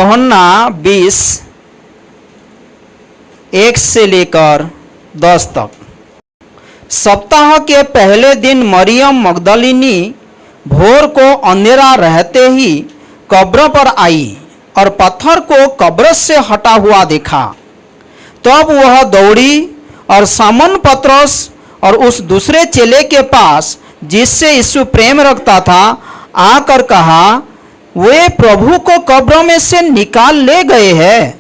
यूहन्ना 20:1-10 तक। सप्ताह के पहले दिन मरियम मगदलिनी भोर को अंधेरा रहते ही कब्र पर आई और पत्थर को कब्र से हटा हुआ देखा। तब वह दौड़ी और सामन पतरस और उस दूसरे चेले के पास जिससे यीशु प्रेम रखता था आकर कहा, वे प्रभु को कब्र में से निकाल ले गए हैं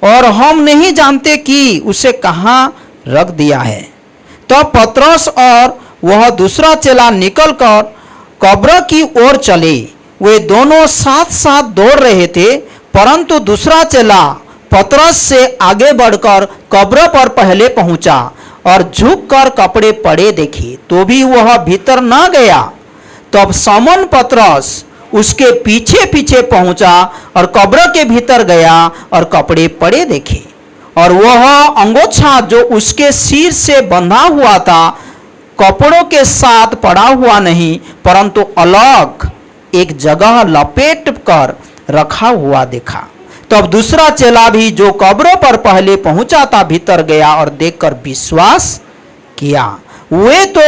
और हम नहीं जानते कि उसे कहाँ रख दिया है। तब पतरस और वह दूसरा चेला निकलकर कब्र की ओर चले। वे दोनों साथ साथ दौड़ रहे थे, परंतु दूसरा चेला पतरस से आगे बढ़कर कब्र पर पहले पहुंचा और झुककर कपड़े पड़े देखे, तो भी वह भीतर न गया। तब समन पतरस उसके पीछे पीछे पहुंचा और कब्र के भीतर गया और कपड़े पड़े देखे, और वह अंगोछा जो उसके सिर से बंधा हुआ था कपड़ों के साथ पड़ा हुआ नहीं, परंतु अलग एक जगह लपेट कर रखा हुआ देखा। तब दूसरा चेला भी जो कब्र पर पहले पहुंचा था भीतर गया और देखकर विश्वास किया। वे तो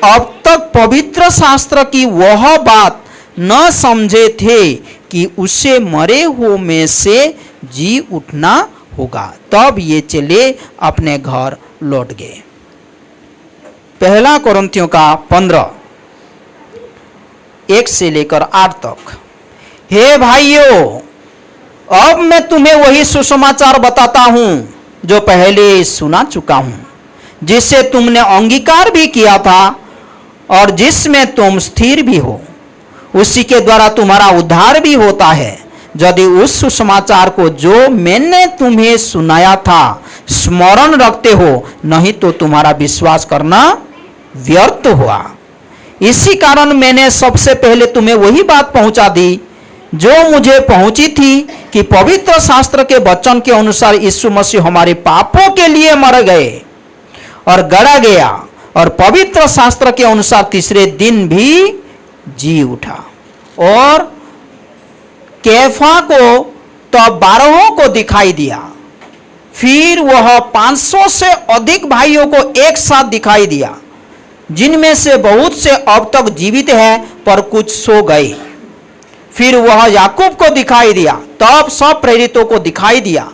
अब तक पवित्र शास्त्र की वह बात न समझे थे कि उसे मरे हुए में से जी उठना होगा। तब ये चेले अपने घर लौट गए। पहला कोरिन्थियों का 15:1-8 तक। हे भाइयों, अब मैं तुम्हें वही सुसमाचार बताता हूं जो पहले सुना चुका हूं, जिससे तुमने अंगीकार भी किया था और जिसमें तुम स्थिर भी हो। उसी के द्वारा तुम्हारा उद्धार भी होता है, यदि उस सुसमाचार को जो मैंने तुम्हें सुनाया था स्मरण रखते हो, नहीं तो तुम्हारा विश्वास करना व्यर्थ हुआ। इसी कारण मैंने सबसे पहले तुम्हें वही बात पहुंचा दी जो मुझे पहुंची थी कि पवित्र शास्त्र के वचन के अनुसार यीशु मसीह हमारे पापों के लिए मर गए और गड़ा गया और पवित्र शास्त्र के अनुसार तीसरे दिन भी जी उठा। और कैफा को तब 12 को दिखाई दिया, फिर वह 500 से अधिक भाइयों को एक साथ दिखाई दिया, जिनमें से बहुत से अब तक जीवित हैं पर कुछ सो गए। फिर वह याकूब को दिखाई दिया, तब सब प्रेरितों को दिखाई दिया,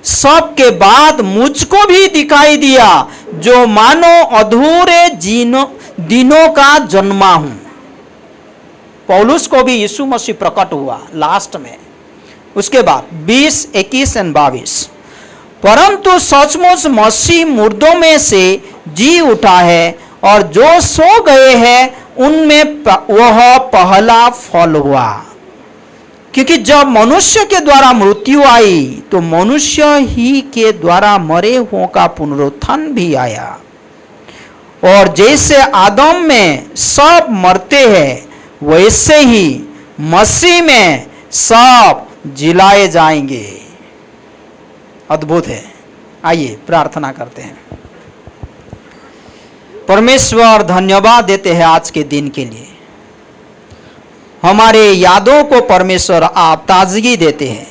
सब के बाद मुझको भी दिखाई दिया, जो मानो अधूरे दिनों का जन्मा हूं। पौलुस को भी यीशु मसीह प्रकट हुआ लास्ट में। उसके बाद 20:21-22, परंतु सचमुच मसीह मुर्दों में से जी उठा है और जो सो गए हैं उनमें वह पहला फल हुआ। क्योंकि जब मनुष्य के द्वारा मृत्यु आई तो मनुष्य ही के द्वारा मरे हुओं का पुनरुत्थान भी आया। और जैसे आदम में सब मरते हैं, वैसे ही मसीह में सब जिलाए जाएंगे। अद्भुत है। आइए प्रार्थना करते हैं। परमेश्वर, धन्यवाद देते हैं आज के दिन के लिए। हमारे यादों को परमेश्वर आप ताजगी देते हैं।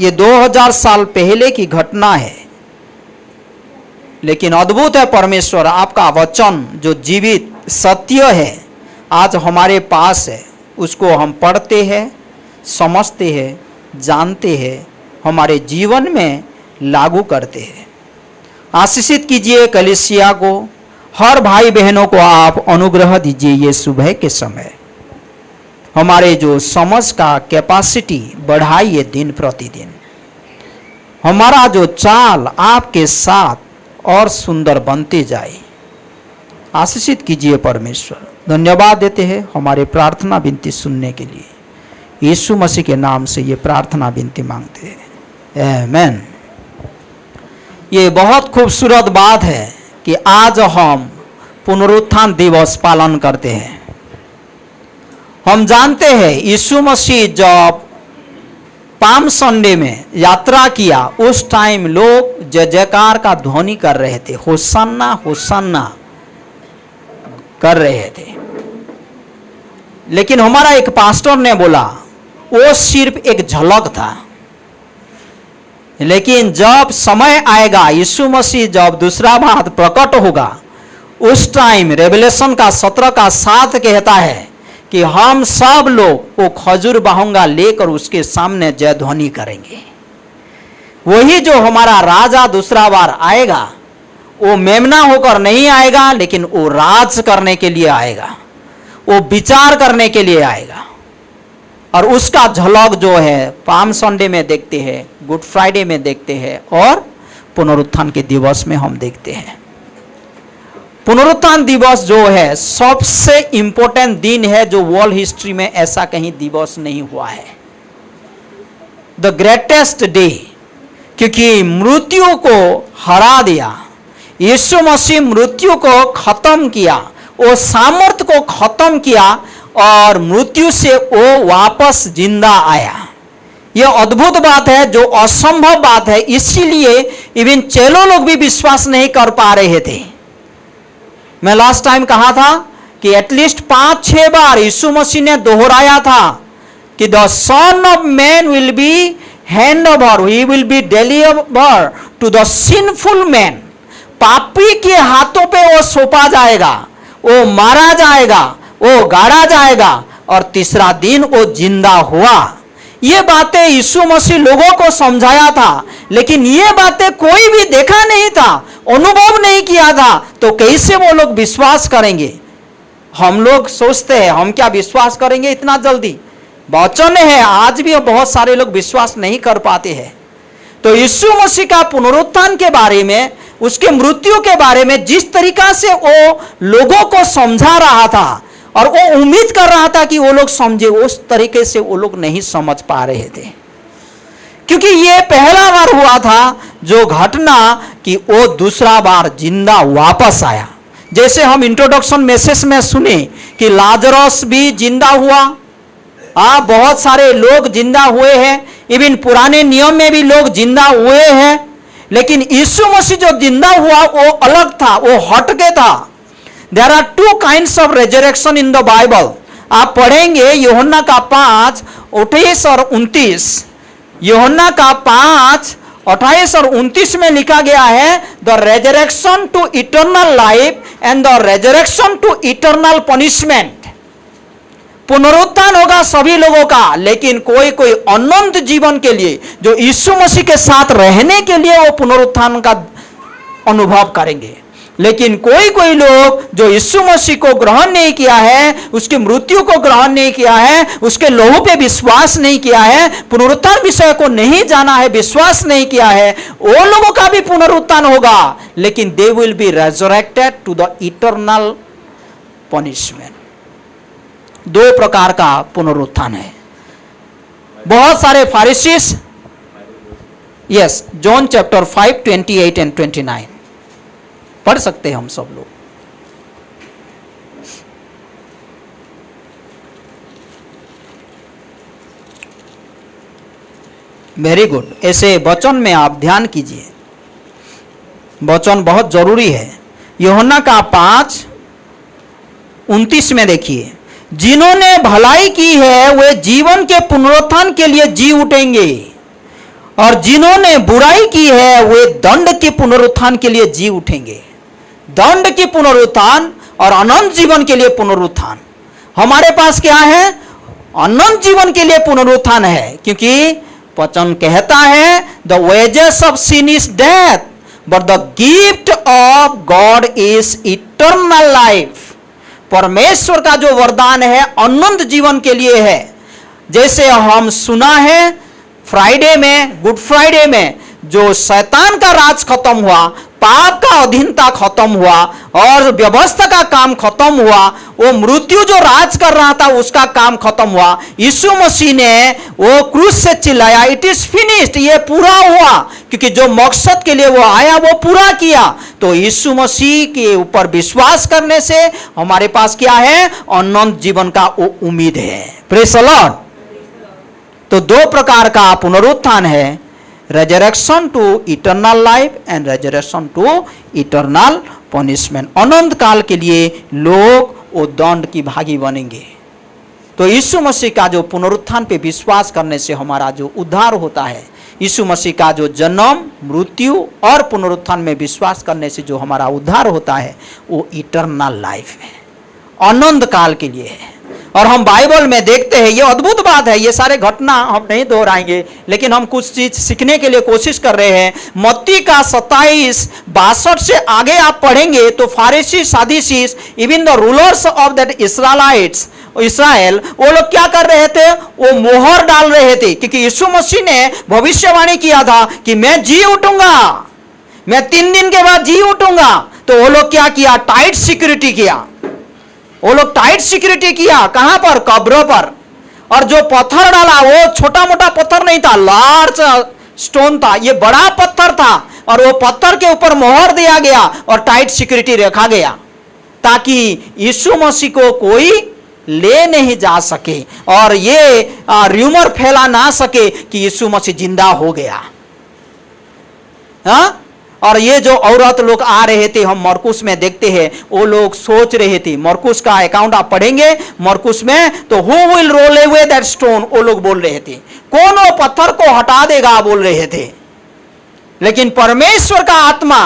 ये 2000 साल पहले की घटना है, लेकिन अद्भुत है परमेश्वर, आपका वचन जो जीवित सत्य है आज हमारे पास है। उसको हम पढ़ते हैं, समझते हैं, जानते हैं, हमारे जीवन में लागू करते हैं। आशीषित कीजिए कलीसिया को, हर भाई बहनों को आप अनुग्रह दीजिए। ये सुबह के समय हमारे जो समझ का कैपेसिटी बढ़ाइए दिन प्रतिदिन। हमारा जो चाल आपके साथ और सुंदर बनते जाए। आशीषित कीजिए परमेश्वर। धन्यवाद देते हैं हमारे प्रार्थना विनती सुनने के लिए। यीशु मसीह के नाम से ये प्रार्थना विनती मांगते हैं, आमीन। ये बहुत खूबसूरत बात है कि आज हम पुनरुत्थान दिवस पालन करते हैं। हम जानते हैं यीशु मसीह जब पाम संडे में यात्रा किया, उस टाइम लोग जय जयकार का ध्वनि कर रहे थे, होसन्ना होसन्ना कर रहे थे। लेकिन हमारा एक पास्टर ने बोला वो सिर्फ एक झलक था, लेकिन जब समय आएगा, यीशु मसीह जब दूसरा बार प्रकट होगा, उस टाइम रेवलेशन का 17 का 7 कहता है कि हम सब लोग वो खजूर बाहुंगा लेकर उसके सामने जय ध्वनि करेंगे। वही जो हमारा राजा दूसरा बार आएगा, वो मेमना होकर नहीं आएगा, लेकिन वो राज करने के लिए आएगा, वो विचार करने के लिए आएगा। और उसका झलक जो है पाम संडे में देखते हैं, गुड फ्राइडे में देखते हैं, और पुनरुत्थान के दिवस में हम देखते हैं। पुनरुत्थान दिवस जो है सबसे इंपॉर्टेंट दिन है, जो वर्ल्ड हिस्ट्री में ऐसा कहीं दिवस नहीं हुआ है। द ग्रेटेस्ट डे, क्योंकि मृत्यु को हरा दिया, यीशु मसीह मृत्यु को खत्म किया, वो सामर्थ को खत्म किया और मृत्यु से वो वापस जिंदा आया। यह अद्भुत बात है, जो असंभव बात है। इसीलिए इवन चेलो लोग भी विश्वास नहीं कर पा रहे थे। मैं लास्ट टाइम कहा था कि एटलीस्ट 5-6 बार यीशु मसीह ने दोहराया था कि the son of man will be hand over, he will be deliver to the sinful man. पापी के हाथों पे वो सौंपा जाएगा, वो मारा जाएगा, वो गाड़ा जाएगा, और तीसरा दिन वो जिंदा हुआ। ये बातें यीशु मसीह लोगों को समझाया था, लेकिन ये बातें कोई भी देखा नहीं था, अनुभव नहीं किया था, तो कैसे वो लोग विश्वास करेंगे? हम लोग सोचते हैं हम क्या विश्वास करेंगे इतना जल्दी? वचन है, आज भी बहुत सारे लोग विश्वास नहीं कर पाते हैं। तो यीशु मसीह का पुनरुत्थान के बारे में, उसके मृत्यु के बारे में जिस तरीका से वो लोगों को समझा रहा था और वो उम्मीद कर रहा था कि वो लोग समझे, उस तरीके से वो लोग नहीं समझ पा रहे थे। क्योंकि ये पहला बार हुआ था जो घटना कि वो दूसरा बार जिंदा वापस आया। जैसे हम इंट्रोडक्शन मैसेज में सुने कि लाजरस भी जिंदा हुआ, बहुत सारे लोग जिंदा हुए हैं, इवन पुराने नियम में भी लोग जिंदा हुए हैं, लेकिन यीशु मसीह जो जिंदा हुआ वो अलग था, वो हटके था। There are 2 kinds of resurrection in the Bible. आप पढ़ेंगे यूहन्ना का 5:28 और 29। यूहन्ना का 5:28 और 29 में लिखा गया है, the resurrection to eternal life and the resurrection to eternal punishment. पुनरुत्थान होगा सभी लोगों का, लेकिन कोई कोई अनंत जीवन के लिए, जो यीशु मसीह के साथ रहने के लिए वो पुनरुत्थान का अनुभव करेंगे। लेकिन कोई कोई लोग जो यीशु मसीह को ग्रहण नहीं किया है, उसकी मृत्यु को ग्रहण नहीं किया है, उसके लहू पे विश्वास नहीं किया है, पुनरुत्थान विषय को नहीं जाना है, विश्वास नहीं किया है, वो लोगों का भी पुनरुत्थान होगा, लेकिन they will be resurrected to the eternal punishment. 2 प्रकार का पुनरुत्थान है। बहुत सारे Pharisees, yes, John chapter 5:28 and 29 पढ़ सकते हैं हम सब लोग। Very good. ऐसे वचन में आप ध्यान कीजिए, वचन बहुत जरूरी है। यूहन्ना का 5:29 में देखिए, जिन्होंने भलाई की है वे जीवन के पुनरुत्थान के लिए जी उठेंगे, और जिन्होंने बुराई की है वे दंड के पुनरुत्थान के लिए जी उठेंगे। दंड की पुनरुत्थान और अनंत जीवन के लिए पुनरुत्थान। हमारे पास क्या है? अनंत जीवन के लिए पुनरुत्थान है, क्योंकि वचन कहता है the wages of sin is death but the gift of God is eternal life. परमेश्वर का जो वरदान है अनंत जीवन के लिए है। जैसे हम सुना है फ्राइडे में, गुड फ्राइडे में, जो शैतान का राज खत्म हुआ, पाप का अधीनता खत्म हुआ और व्यवस्था का काम खत्म हुआ, वो मृत्यु जो राज कर रहा था उसका काम खत्म हुआ। यीशु मसीह ने वो क्रूस से चिल्लाया, इट इज फिनिश्ड, ये पूरा हुआ, क्योंकि जो मकसद के लिए वो आया वो पूरा किया। तो यीशु मसीह के ऊपर विश्वास करने से हमारे पास क्या है? अनंत जीवन का वो उम्मीद है। Praise the Lord. तो 2 प्रकार का पुनरुत्थान है, resurrection to eternal life and resurrection to eternal punishment. अनंत काल के लिए लोग वो दंड की भागी बनेंगे। तो यीशु मसीह का जो पुनरुत्थान पे विश्वास करने से हमारा जो उद्धार होता है, यीशु मसीह का जो जन्म, मृत्यु और पुनरुत्थान में विश्वास करने से जो हमारा उद्धार होता है वो इटर्नल लाइफ है, अनंत काल के लिए है। और हम बाइबल में देखते हैं, ये अद्भुत बात है, ये सारे घटना हम नहीं दोहराएंगे, लेकिन हम कुछ चीज सीखने के लिए कोशिश कर रहे हैं। मत्ती का 27:62 से आगे आप पढ़ेंगे तो Pharisees, Sadducees, even the rulers of that Israelites, Israel, वो लोग क्या कर रहे थे? वो मोहर डाल रहे थे, क्योंकि यीशु मसीह ने भविष्यवाणी किया था कि मैं जी उठूंगा, मैं 3 दिन के बाद जी उठूंगा। तो वो लोग क्या किया? टाइट सिक्योरिटी किया। वो लोग टाइट सिक्योरिटी किया, कहां पर? कब्रों पर। और जो पत्थर डाला वो छोटा मोटा पत्थर नहीं था, लार्ज स्टोन था, ये बड़ा पत्थर था। और वो पत्थर के ऊपर मोहर दिया गया और टाइट सिक्योरिटी रखा गया, ताकि यीशु मसीह को कोई ले नहीं जा सके और ये र्यूमर फैला ना सके कि यीशु मसीह जिंदा हो गया। हाँ? और ये जो औरत लोग आ रहे थे, हम मरकुस में देखते हैं, वो लोग सोच रहे थे, मरकुस का अकाउंट आप पढ़ेंगे मरकुस में, तो who will roll away that stone, वो लोग बोल रहे थे, कौन वो पत्थर को हटा देगा, बोल रहे थे। लेकिन परमेश्वर का आत्मा,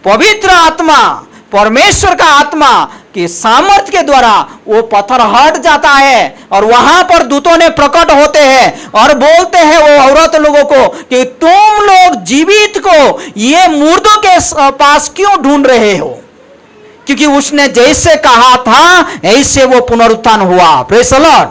पवित्र आत्मा, परमेश्वर का आत्मा कि सामर्थ्य के द्वारा वो पत्थर हट जाता है और वहां पर दूतों ने प्रकट होते हैं और बोलते हैं वो औरत लोगों को कि तुम लोग जीवित को ये मुर्दों के पास क्यों ढूंढ रहे हो? क्योंकि उसने जैसे कहा था ऐसे वो पुनरुत्थान हुआ। Praise the Lord.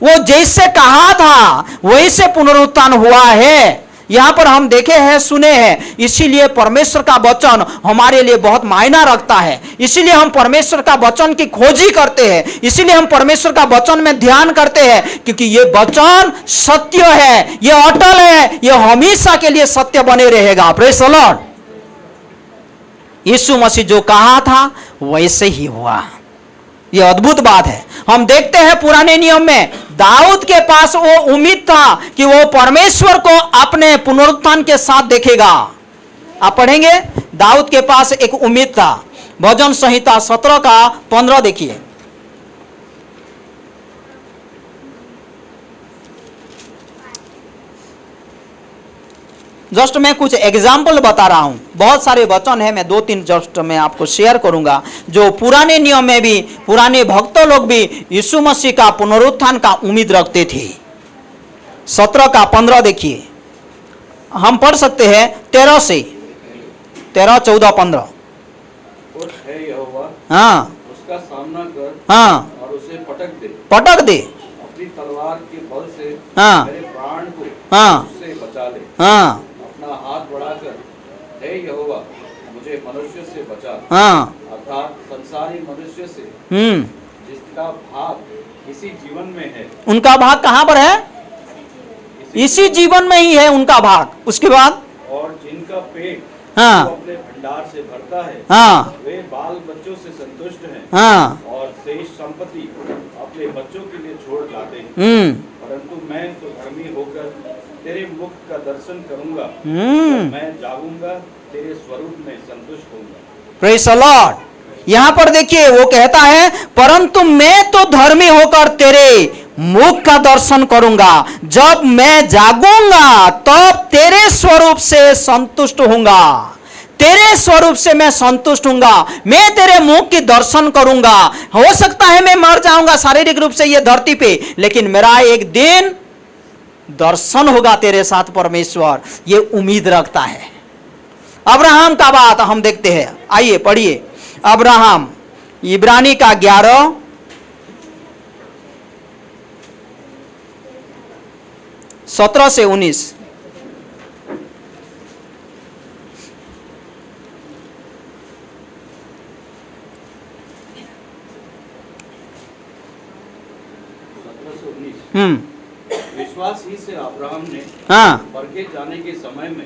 वो जैसे कहा था वैसे पुनरुत्थान हुआ है। यहां पर हम देखे हैं, सुने हैं। इसीलिए परमेश्वर का वचन हमारे लिए बहुत मायना रखता है। इसीलिए हम परमेश्वर का वचन की खोजी करते हैं, इसीलिए हम परमेश्वर का वचन में ध्यान करते हैं, क्योंकि ये वचन सत्य है, ये अटल है, ये हमेशा के लिए सत्य बने रहेगा। Praise the Lord. यीशु मसीह जो कहा था वैसे ही हुआ। यह अद्भुत बात है। हम देखते हैं पुराने नियम में दाऊद के पास वो उम्मीद था कि वो परमेश्वर को अपने पुनरुत्थान के साथ देखेगा। आप पढ़ेंगे, दाऊद के पास एक उम्मीद था। भजन संहिता 17:15 देखिए। जस्ट मैं कुछ एग्जाम्पल बता रहा हूं, बहुत सारे वचन है, मैं 2-3 जस्ट मैं आपको शेयर करूंगा जो पुराने नियम में भी पुराने भक्त लोग भी यीशु मसीह का पुनरुत्थान का उम्मीद रखते थे। 17:15 देखिए, हम पढ़ सकते हैं 13 से 13, 14, 15। हाँ, उसका सामना कर, हाँ, और उसे पटक दे, पटक दे, अपनी तलवार के बल से हाँ, मेरे प्राण को हाँ, उससे बचा ले। हाँ, अपना हाथ बढ़ाकर, हे यहोवा मुझे मनुष्य से बचा, हाँ, अर्थात संसारी मनुष्य से, जिसका भाग इसी जीवन में है। उनका भाग कहाँ पर है? इसी जीवन में ही है उनका भाग। उसके बाद, और जिनका पेट हाँ, वो अपने भंडार से भरता है, हाँ, वे बाल बच्चों से संतुष्ट हैं, हाँ, और शेष संपत्ति अपने बच्चों के लिए छोड़ जाते हैं। परंतु मैं तो धर्मी होकर तेरे मुख का दर्शन करूंगा, मैं जागूंगा, तेरे स्वरूप में संतुष्ट होऊंगा। Praise the Lord. यहां पर देखिए वो कहता है, परंतु मैं तो धर्मी होकर तेरे मुख का दर्शन करूंगा, जब मैं जागूंगा तब तेरे स्वरूप से संतुष्ट होऊंगा, तेरे स्वरूप से मैं संतुष्ट होऊंगा, मैं तेरे मुख की दर्शन करूंगा। हो सकता है मैं मर जाऊंगा शारीरिक रूप से ये धरती पे, लेकिन मेरा एक दिन दर्शन होगा तेरे साथ परमेश्वर, ये उम्मीद रखता है। अब्राहम का बात हम देखते हैं, आइए पढ़िए। अब्राहम, इब्रानी का 11, 17 से 19। विश्वास ही से अब्राहम ने, हाँ, परखे जाने के समय में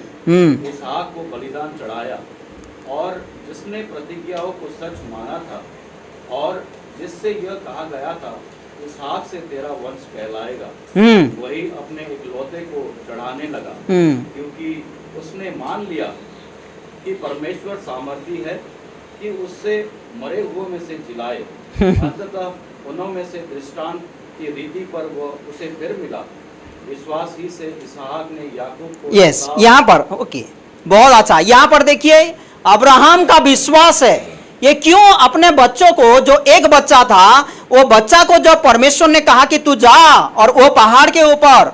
इसहाक को बलिदान चढ़ाया, और जिसने प्रतिज्ञाओं को सच माना था, और जिससे यह कहा गया था इसहाक से तेरा वंश कहलाएगा, वही अपने इकलौते को चढ़ाने लगा, क्योंकि उसने मान लिया कि परमेश्वर सामर्थी है कि उससे मरे हुए में से जिलाए। अंततः उन्हों में से दृष्टांत की रीति पर वह उसे फिर मिला, विश्वास ही से इसहाक ने याकूब को यस, यहाँ पर ओके, बहुत अच्छा। यहाँ पर देखिए अब्राहम का विश्वास है। ये क्यों? अपने बच्चों को, जो एक बच्चा था, वो बच्चा को जब परमेश्वर ने कहा कि तू जा और वो पहाड़ के ऊपर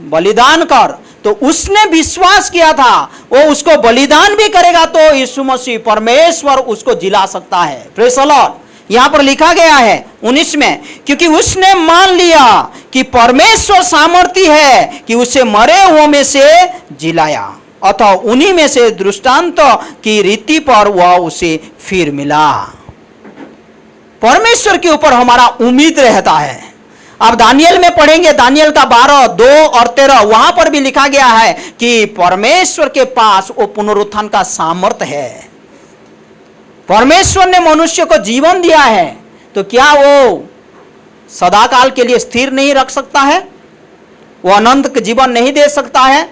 बलिदान कर, तो उसने विश्वास किया था वो उसको बलिदान भी करेगा तो यीशु मसीह परमेश्वर उसको जिला सकता है। Praise the Lord. यहाँ पर लिखा गया है 19 में, क्योंकि उसने मान लिया कि परमेश्वर सामर्थी है कि उसे मरे हुओं में से जिलाया, अतः उन्हीं में से दृष्टांत की रीति पर वह उसे फिर मिला। परमेश्वर के ऊपर हमारा उम्मीद रहता है। अब दानियल में पढ़ेंगे, दानियल का 12, 2 और 13, वहां पर भी लिखा गया है कि परमेश्वर के पास वो पुनरुत्थान का सामर्थ्य है। परमेश्वर ने मनुष्य को जीवन दिया है, तो क्या वो सदाकाल के लिए स्थिर नहीं रख सकता है? वो अनंत जीवन नहीं दे सकता है?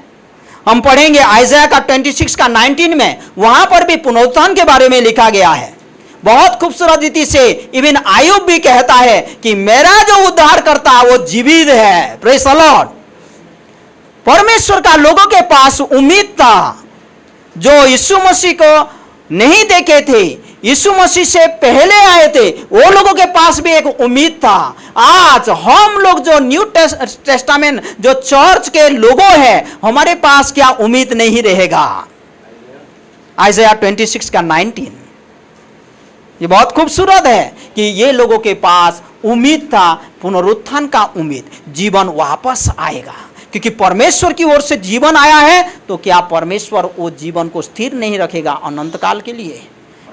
हम पढ़ेंगे आइज़ाया का 26 का 19 में, वहां पर भी पुनरुत्थान के बारे में लिखा गया है। बहुत खूबसूरत रीति से इवन आयुब भी कहता है कि मेरा जो उद्धार करता है वो जीवित है। Praise the Lord. परमेश्वर का लोगों के पास उम्मीद था, जो यीशु मसीह को नहीं देखे थे, यीशु मसीह से पहले आए थे, वो लोगों के पास भी एक उम्मीद था। आज हम लोग जो न्यू टेस्टामेंट, जो चर्च के लोगों हैं, हमारे पास क्या उम्मीद नहीं रहेगा? आइज़ाया 26 का 19, ये बहुत खूबसूरत है कि ये लोगों के पास उम्मीद था, पुनरुत्थान का उम्मीद, जीवन वापस आएगा। क्योंकि परमेश्वर की ओर से जीवन आया है, तो क्या परमेश्वर वो जीवन को स्थिर नहीं रखेगा अनंत काल के लिए?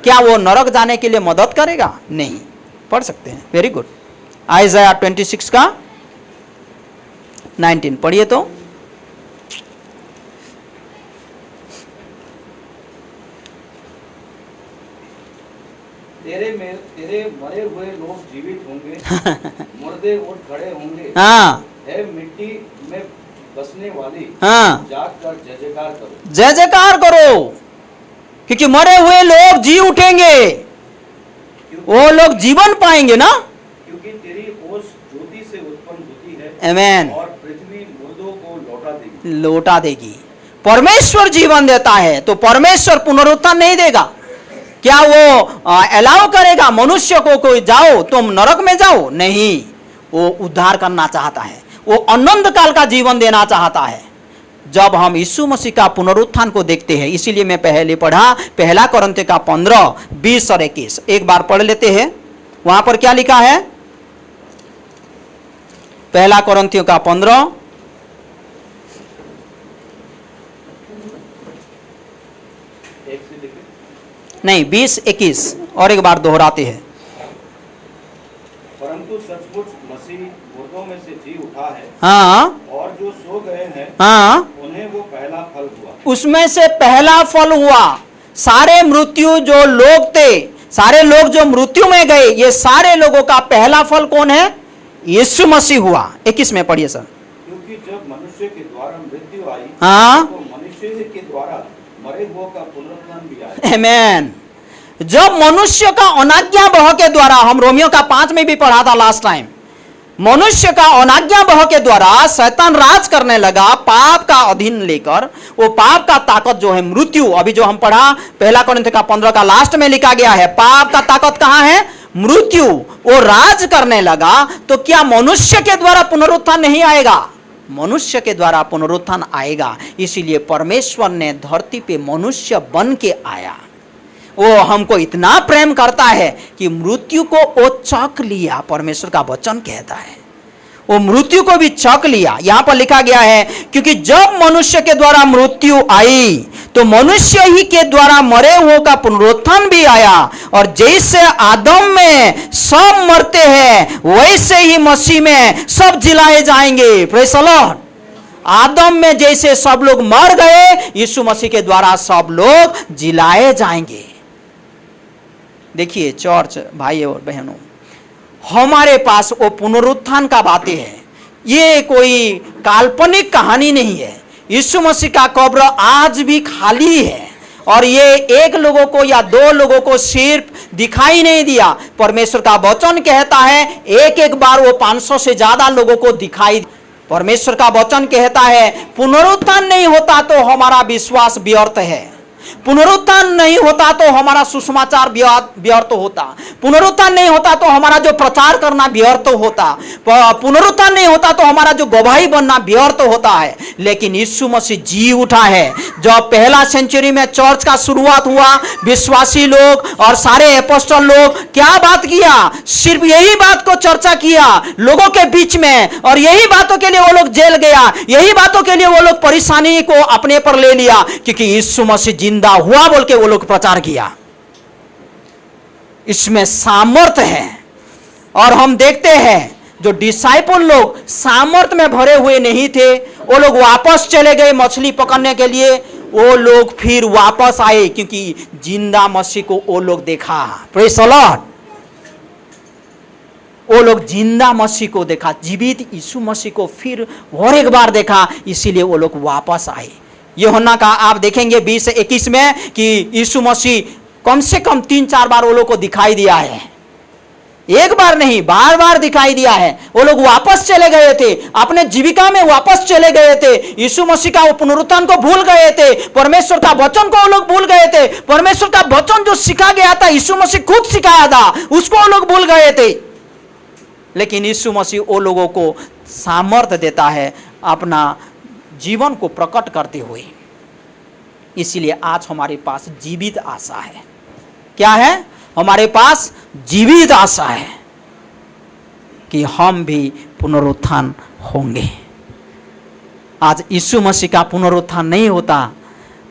क्या वो नरक जाने के लिए मदद करेगा? नहीं। पढ़ सकते हैं, वेरी गुड। आइज़ाया 26 का 19 पढ़िए तो। तेरे मरे हुए लोग जीवित होंगे, मुर्दे उठ खड़े होंगे। हाँ, हे मिट्टी में बसने वाली, हाँ, जाग कर जय जयकार करो। जय जयकार करो, क्योंकि मरे हुए लोग जी उठेंगे, वो लोग जीवन पाएंगे ना। क्योंकि तेरी ओस ज्योति से उत्पन्न होती है, आमेन, और पृथ्वी मुर्दों को लौटा देगी। परमेश्वर जीवन देता है, तो परमेश्वर पुनरुत्थान नहीं देगा? क्या वो अलाउ करेगा मनुष्य को कोई जाओ तुम नरक में जाओ? नहीं, वो उद्धार करना चाहता है, वो अनंत काल का जीवन देना चाहता है। जब हम यीशु मसीह का पुनरुत्थान को देखते हैं, इसीलिए मैं पहले पढ़ा, पहला कोरिन्थियों का 15, 20 और 21, एक बार पढ़ लेते हैं। वहां पर क्या लिखा है? पहला कोरिन्थियों का 15, नहीं 20, 21 और एक बार दोहराते हैं। परंतु सचमुच मसीह मुर्दों में से जी उठा है, हाँ, और जो सो गए हैं, हाँ, उन्हें वो पहला फल हुआ। उसमें से पहला फल हुआ। सारे मृत्यु जो लोग थे, सारे लोग जो मृत्यु में गए, ये सारे लोगों का पहला फल कौन है? यीशु मसीह हुआ। 21 में पढ़िए सर। क्योंकि जब मनुष्य के द्वारा मृत्यु आई, हाँ, तो मनुष्य के द्वारा मरे हुओं का पुनरुत्थान भी आया। आमेन। जब मनुष्य का अनाज्ञा बह के द्वारा, हम रोमियो का 5 में भी पढ़ा था लास्ट टाइम, मनुष्य का अनाज्ञा बह के द्वारा शैतान राज करने लगा, पाप का अधीन लेकर। वो पाप का ताकत जो है मृत्यु, अभी जो हम पढ़ा पहला कोरिन्थियों का 15 का लास्ट में लिखा गया है, पाप का ताकत कहाँ है? मृत्यु। वो राज करने लगा, तो क्या मनुष्य के द्वारा पुनरुत्थान नहीं आएगा? मनुष्य के द्वारा पुनरुत्थान आएगा। इसीलिए परमेश्वर ने धरती पे मनुष्य बन के आया। वो हमको इतना प्रेम करता है कि मृत्यु को वो चख लिया। परमेश्वर का वचन कहता है वो मृत्यु को भी चख लिया। यहां पर लिखा गया है, क्योंकि जब मनुष्य के द्वारा मृत्यु आई, तो मनुष्य ही के द्वारा मरे हुओं का पुनरुत्थान भी आया। और जैसे आदम में सब मरते हैं, वैसे ही मसीह में सब जिलाए जाएंगे। Praise the Lord. आदम में जैसे सब लोग मर गए, यीशु मसीह के द्वारा सब लोग जिलाए जाएंगे। देखिए चर्च भाई और बहनों, हमारे पास वो पुनरुत्थान का बातें है। ये कोई काल्पनिक कहानी नहीं है। यीशु मसीह का कब्र आज भी खाली है, और ये एक लोगों को या दो लोगों को सिर्फ दिखाई नहीं दिया। परमेश्वर का वचन कहता है एक एक बार वो 500 से ज्यादा लोगों को दिखाई। परमेश्वर का वचन कहता है पुनरुत्थान नहीं होता तो हमारा विश्वास व्यर्थ है, पुनरुत्थान नहीं होता तो हमारा सुसमाचार व्यर्थ होता, पुनरुत्थान नहीं होता तो हमारा जो प्रचार करना व्यर्थ होता, पुनरुत्थान नहीं होता तो हमारा जो गवाही बनना व्यर्थ होता है। लेकिन यीशु मसीह जी उठा है। जब पहला सेंचुरी में चर्च का शुरुआत हुआ, विश्वासी लोग और सारे एपोस्टल लोग क्या बात किया, सिर्फ यही बात को चर्चा किया लोगों के बीच में, और यही बातों के लिए वो लोग जेल गया, यही बातों के लिए वो लोग परेशानी को अपने पर ले लिया, क्योंकि यीशु मसीह जिंदा हुआ बोल के वो लोग प्रचार किया। इसमें सामर्थ है। और हम देखते हैं जो डिसाइपल लोग सामर्थ में भरे हुए नहीं थे, वो लोग वापस चले गए मछली पकड़ने के लिए, वो लोग फिर वापस आए क्योंकि जिंदा मसीह को वो लोग देखा। Praise the Lord. वो लोग जिंदा मसीह को देखा, जीवित यीशु मसीह को फिर और एक बार देखा, इसीलिए वो लोग वापस आए। यूहन्ना का आप देखेंगे 20-21 में कि यीशु मसीह कम से कम 3-4 बार वो लोग को दिखाई दिया है, एक बार नहीं बार बार दिखाई दिया है। वो लोग वापस चले गए थे, अपने जीविका में वापस चले गए थे, यीशु मसीह का वो पुनरुत्थान को भूल गए थे, परमेश्वर का वचन को वो लोग भूल गए थे, परमेश्वर का वचन जो सिखा गया था, यीशु मसीह खुद सिखाया था, उसको वो लोग भूल गए थे। लेकिन यीशु मसीह वो लोगों को सामर्थ्य देता है अपना जीवन को प्रकट करते हुए। इसलिए आज हमारे पास जीवित आशा है। क्या है? हमारे पास जीवित आशा है कि हम भी पुनरुत्थान होंगे। आज यीशु मसीह का पुनरुत्थान नहीं होता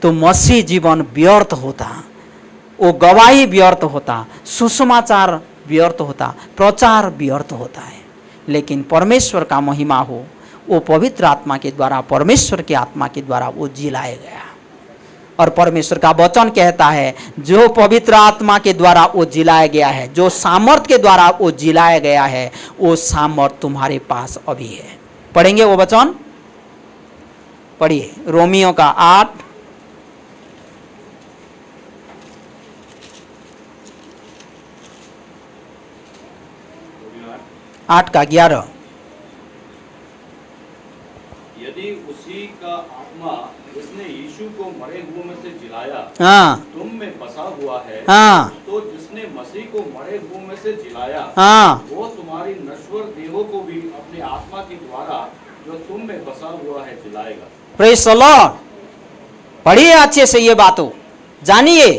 तो मसीह जीवन व्यर्थ होता, वो गवाही व्यर्थ होता, सुसमाचार व्यर्थ होता, प्रचार व्यर्थ होता है। लेकिन परमेश्वर का महिमा हो, वो पवित्र आत्मा के द्वारा, परमेश्वर की आत्मा के द्वारा वो जिलाया गया। और परमेश्वर का वचन कहता है जो पवित्र आत्मा के द्वारा वो जिलाया गया है, जो सामर्थ के द्वारा वो जिलाया गया है, वो सामर्थ तुम्हारे पास अभी है। पढ़ेंगे वो वचन, पढ़िए रोमियो का 8:11। यदि उसी का आत्मा जिसने यीशु को मरे हुओं में से जिलाया हाँ तुम में बसा हुआ है, हाँ तो जिसने मसीह को मरे हुओं में से जिलाया हाँ वो तुम्हारी नश्वर देहों को भी अपने आत्मा के द्वारा जो तुम में बसा हुआ है जिलाएगा। Praise the Lord. पढ़िए अच्छे से ये बातों, जानिए,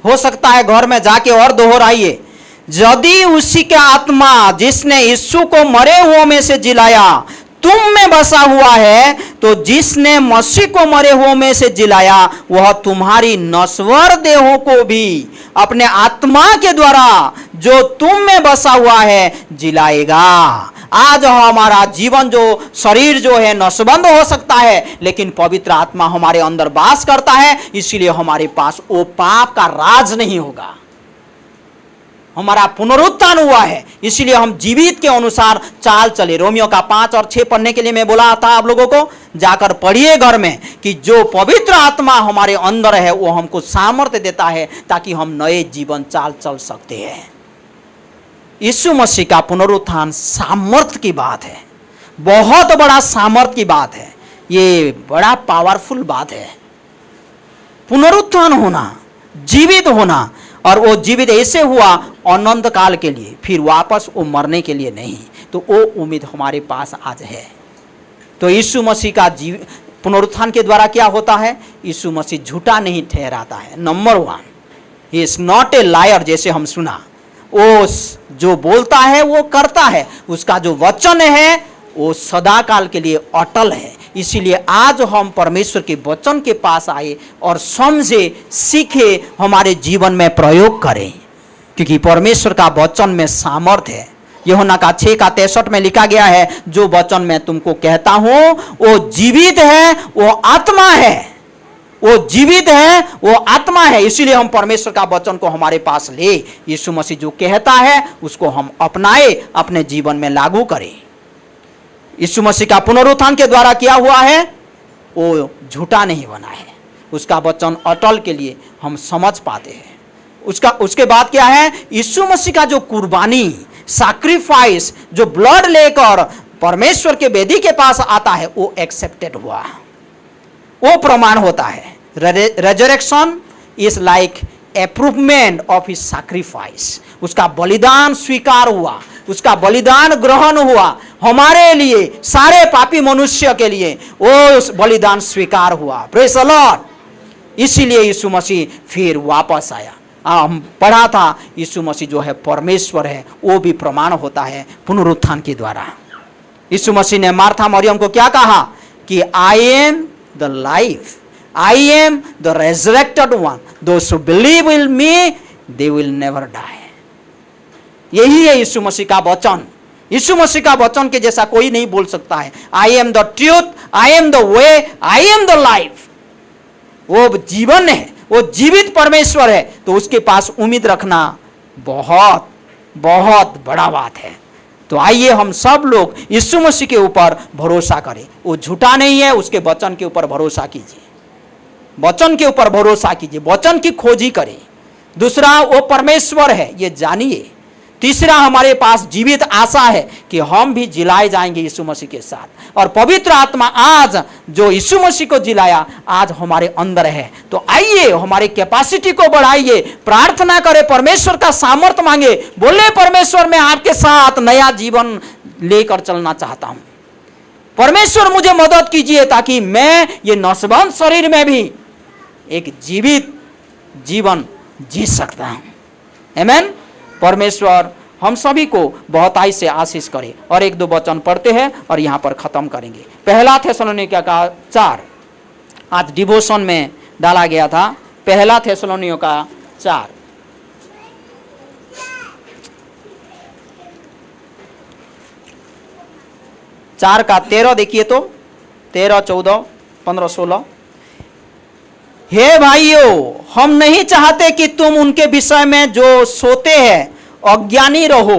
हो सकता है घर में जाके और दोहराइए। यदि उसी का आत्मा जिसने यीशु को मरे हुओं में से जिलाया तुम में बसा हुआ है, तो जिसने मसीह को मरे हुओं में से जिलाया वह तुम्हारी नश्वर देहों को भी अपने आत्मा के द्वारा जो तुम में बसा हुआ है जिलाएगा। आज हमारा जीवन जो शरीर जो है नसबंद हो सकता है, लेकिन पवित्र आत्मा हमारे अंदर वास करता है, इसीलिए हमारे पास वो पाप का राज नहीं होगा। हमारा पुनरुत्थान हुआ है, इसलिए हम जीवित के अनुसार चाल चले। रोमियो का 5 और 6 पढ़ने के लिए मैं बोला था आप लोगों को, जाकर पढ़िए घर में कि जो पवित्र आत्मा हमारे अंदर है वो हमको सामर्थ्य देता है ताकि हम नए जीवन चाल चल सकते हैं। यीशु मसीह का पुनरुत्थान सामर्थ्य की बात है, बहुत बड़ा सामर्थ्य की बात है, ये बड़ा पावरफुल बात है। पुनरुत्थान होना, जीवित होना, और वो जीवित ऐसे हुआ अनंत काल के लिए, फिर वापस वो मरने के लिए नहीं। तो वो उम्मीद हमारे पास आज है। तो यीशु मसीह का पुनरुत्थान के द्वारा क्या होता है? यीशु मसीह झूठा नहीं ठहराता है। Number 1, he is not a lawyer. जैसे हम सुना, वो जो बोलता है वो करता है, उसका जो वचन है वो सदा काल के लिए अटल है। इसीलिए आज हम परमेश्वर के वचन के पास आए और समझे, सीखे, हमारे जीवन में प्रयोग करें, क्योंकि परमेश्वर का वचन में सामर्थ्य है। यूहन्ना का 6:63 में लिखा गया है, जो वचन मैं तुमको कहता हूं वो जीवित है, वो आत्मा है, वो जीवित है, वो आत्मा है। इसीलिए हम परमेश्वर का वचन को हमारे पास ले, यीशु मसीह जो कहता है उसको हम अपनाए, अपने जीवन में लागू करें। यीशु मसीह का पुनरुत्थान के द्वारा क्या हुआ है? वो झूठा नहीं बना है, उसका वचन अटल के लिए हम समझ पाते हैं। उसके बाद क्या है? यीशु मसीह का जो कुर्बानी, सैक्रिफाइस, जो ब्लड लेकर परमेश्वर के वेदी के पास आता है वो एक्सेप्टेड हुआ, वो प्रमाण होता है। Resurrection is like approvement of his sacrifice, उसका बलिदान स्वीकार हुआ, उसका बलिदान ग्रहण हुआ हमारे लिए, सारे पापी मनुष्य के लिए वो बलिदान स्वीकार हुआ। Praise the Lord. इसीलिए यीशु मसीह फिर वापस आया। हम पढ़ा था यीशु मसीह जो है परमेश्वर है, वो भी प्रमाण होता है पुनरुत्थान के द्वारा। यीशु मसीह ने मार्था मरियम को क्या कहा कि I am the life, I am the resurrected one, those who believe in me they will never die. यही है यीशु मसीह का वचन। यीशु मसीह का वचन के जैसा कोई नहीं बोल सकता है। आई am the truth, I am the way, I am the life. वो जीवन है, वो जीवित परमेश्वर है, तो उसके पास उम्मीद रखना बहुत बहुत बड़ा बात है। तो आइए हम सब लोग यीशु मसीह के ऊपर भरोसा करें। वो झूठा नहीं है, उसके वचन के ऊपर भरोसा कीजिए, वचन के ऊपर भरोसा कीजिए, वचन की खोजी करें। दूसरा, वो परमेश्वर है ये जानिए। तीसरा, हमारे पास जीवित आशा है कि हम भी जिलाए जाएंगे यीशु मसीह के साथ, और पवित्र आत्मा आज जो यीशु मसीह को जिलाया आज हमारे अंदर है। तो आइए हमारी कैपेसिटी को बढ़ाइए, प्रार्थना करें, परमेश्वर का सामर्थ्य मांगे, बोले परमेश्वर मैं आपके साथ नया जीवन लेकर चलना चाहता हूं, परमेश्वर मुझे मदद कीजिए ताकि मैं ये नसबंद शरीर में भी एक जीवित जीवन जी सकता हूं। आमीन। परमेश्वर हम सभी को बहुताई से आशीष करे। और एक दो वचन पढ़ते हैं और यहाँ पर ख़त्म करेंगे। पहला थेसलोनिका का 4, आज डिवोशन में डाला गया था। पहला थेसलोनियों का 4, चार का 13 देखिए तो, 13, 14, 15, 16। हे भाइयों, हम नहीं चाहते कि तुम उनके विषय में जो सोते हैं अज्ञानी रहो।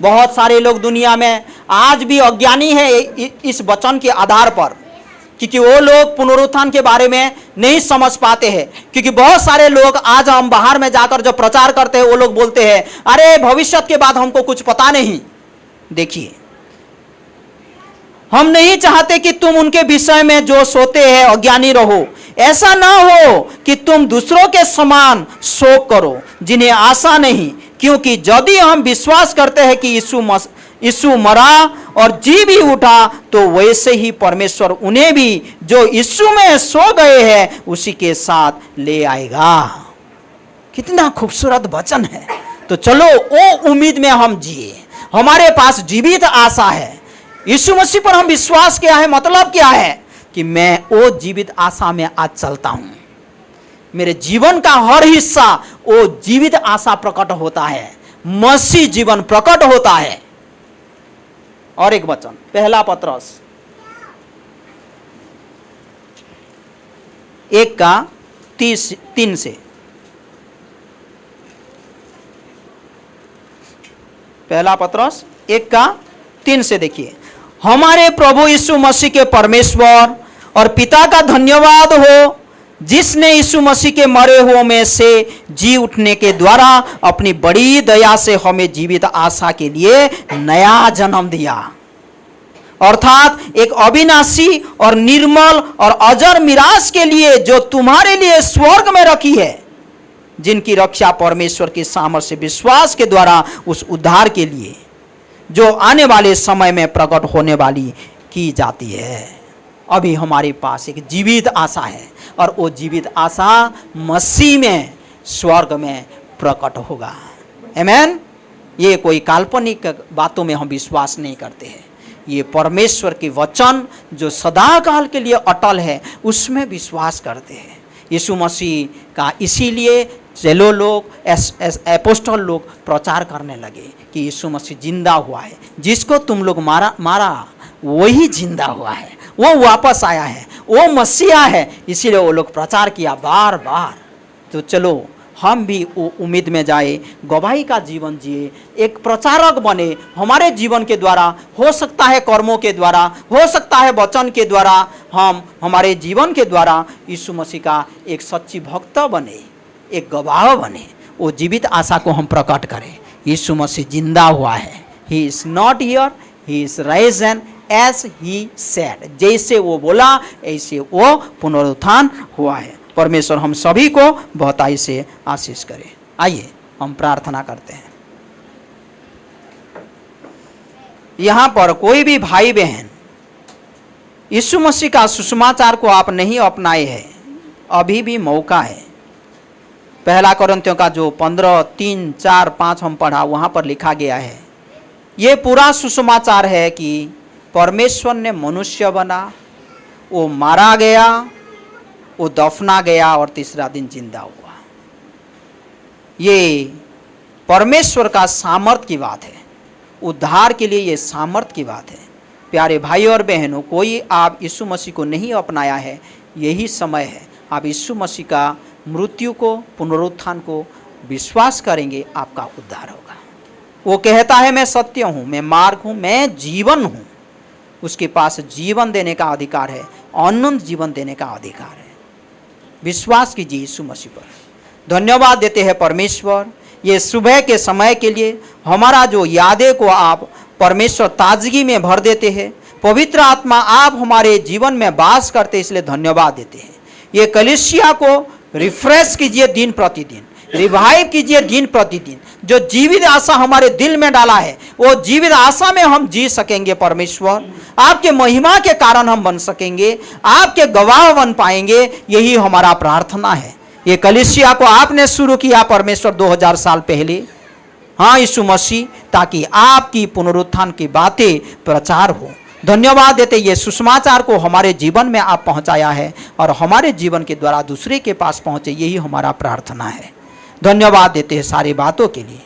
बहुत सारे लोग दुनिया में आज भी अज्ञानी है इस वचन के आधार पर, क्योंकि वो लोग पुनरुत्थान के बारे में नहीं समझ पाते हैं। क्योंकि बहुत सारे लोग आज हम बाहर में जाकर जो प्रचार करते हैं वो लोग बोलते हैं अरे भविष्य के बाद हमको कुछ पता नहीं। देखिए, हम नहीं चाहते कि तुम उनके विषय में जो सोते हैं अज्ञानी रहो। ऐसा ना हो कि तुम दूसरों के समान शोक करो जिन्हें आशा नहीं, क्योंकि यदि हम विश्वास करते हैं कि यीशु मरा और जी भी उठा, तो वैसे ही परमेश्वर उन्हें भी जो यीशु में सो गए हैं उसी के साथ ले आएगा। कितना खूबसूरत वचन है। तो चलो वो उम्मीद में हम जिए। हमारे पास जीवित आशा है। यीशु मसीह पर हम विश्वास किया है, मतलब क्या है कि मैं वो जीवित आशा में आज चलता हूं। मेरे जीवन का हर हिस्सा वो जीवित आशा प्रकट होता है, मसीह जीवन प्रकट होता है। और एक वचन, पहला पत्रस 1:3 से, पहला पत्रस 1:3 से देखिए। हमारे प्रभु यीशु मसीह के परमेश्वर और पिता का धन्यवाद हो, जिसने यीशु मसीह के मरे हुओं में से जी उठने के द्वारा अपनी बड़ी दया से हमें जीवित आशा के लिए नया जन्म दिया, अर्थात एक अविनाशी और निर्मल और अजर मिरास के लिए जो तुम्हारे लिए स्वर्ग में रखी है, जिनकी रक्षा परमेश्वर के सामर्थ्य से विश्वास के द्वारा उस उद्धार के लिए जो आने वाले समय में प्रकट होने वाली की जाती है। अभी हमारे पास एक जीवित आशा है और वो जीवित आशा मसीह में स्वर्ग में प्रकट होगा। आमीन। ये कोई काल्पनिक बातों में हम विश्वास नहीं करते हैं। ये परमेश्वर के वचन जो सदा काल के लिए अटल है उसमें विश्वास करते हैं। यीशु मसीह का इसीलिए चलो लोग एपोस्टल लोग प्रचार करने लगे कि यीशु मसीह जिंदा हुआ है, जिसको तुम लोग मारा वही जिंदा हुआ है, वो वापस आया है, वो मसीहा है। इसीलिए वो लोग प्रचार किया बार बार। तो चलो हम भी वो उम्मीद में जाए, गवाही का जीवन जिए, एक प्रचारक बने। हमारे जीवन के द्वारा, हो सकता है कर्मों के द्वारा, हो सकता है वचन के द्वारा, हम हमारे जीवन के द्वारा यीशु मसीह का एक सच्ची भक्त बने, एक गवाह बने। वो जीवित आशा को हम प्रकट करें। यीशु मसीह जिंदा हुआ है। He is not here, he is risen as he said, जैसे वो बोला ऐसे वो पुनरुत्थान हुआ है। परमेश्वर हम सभी को बहुताई से आशीष करे। आइए हम प्रार्थना करते हैं। यहाँ पर कोई भी भाई बहन यीशु मसीह का सुसमाचार को आप नहीं अपनाए हैं, अभी भी मौका है। पहला कोरिन्थियों का जो 15, 3, 4, 5 हम पढ़ा, वहाँ पर लिखा गया है, ये पूरा सुसमाचार है कि परमेश्वर ने मनुष्य बना, वो मारा गया, वो दफना गया और तीसरा दिन जिंदा हुआ। ये परमेश्वर का सामर्थ की बात है, उद्धार के लिए ये सामर्थ की बात है। प्यारे भाई और बहनों, कोई आप यीशु मसीह को नहीं अपनाया है, यही समय है आप यीशु मसीह का मृत्यु को, पुनरुत्थान को विश्वास करेंगे, आपका उद्धार होगा। वो कहता है मैं सत्य हूँ, मैं मार्ग हूँ, मैं जीवन हूँ। उसके पास जीवन देने का अधिकार है, अनंत जीवन देने का अधिकार है। विश्वास कीजिए यीशु मसीह पर। धन्यवाद देते हैं परमेश्वर, ये सुबह के समय के लिए हमारा जो यादें को आप परमेश्वर ताजगी में भर देते हैं। पवित्र आत्मा आप हमारे जीवन में वास करते, इसलिए धन्यवाद देते हैं। ये कलीसिया को रिफ्रेश कीजिए दिन प्रतिदिन, रिवाइव कीजिए दिन प्रतिदिन। जो जीवित आशा हमारे दिल में डाला है, वो जीवित आशा में हम जी सकेंगे। परमेश्वर आपके महिमा के कारण हम बन सकेंगे, आपके गवाह बन पाएंगे, यही हमारा प्रार्थना है। ये कलीसिया को आपने शुरू किया परमेश्वर 2000 साल पहले, हाँ यीशु मसीह, ताकि आपकी पुनरुत्थान की बातें प्रचार हो। धन्यवाद देते ये सुसमाचार को हमारे जीवन में आप पहुंचाया है और हमारे जीवन के द्वारा दूसरे के पास पहुंचे, यही हमारा प्रार्थना है। धन्यवाद देते हैं सारी बातों के लिए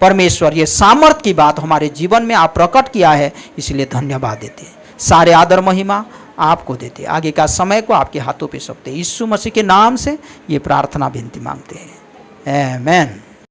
परमेश्वर। ये सामर्थ की बात हमारे जीवन में आप प्रकट किया है, इसलिए धन्यवाद देते हैं। सारे आदर महिमा आपको देते, आगे का समय को आपके हाथों पे सौंपते, यीशु मसीह के नाम से ये प्रार्थना विनती मांगते हैं, आमीन।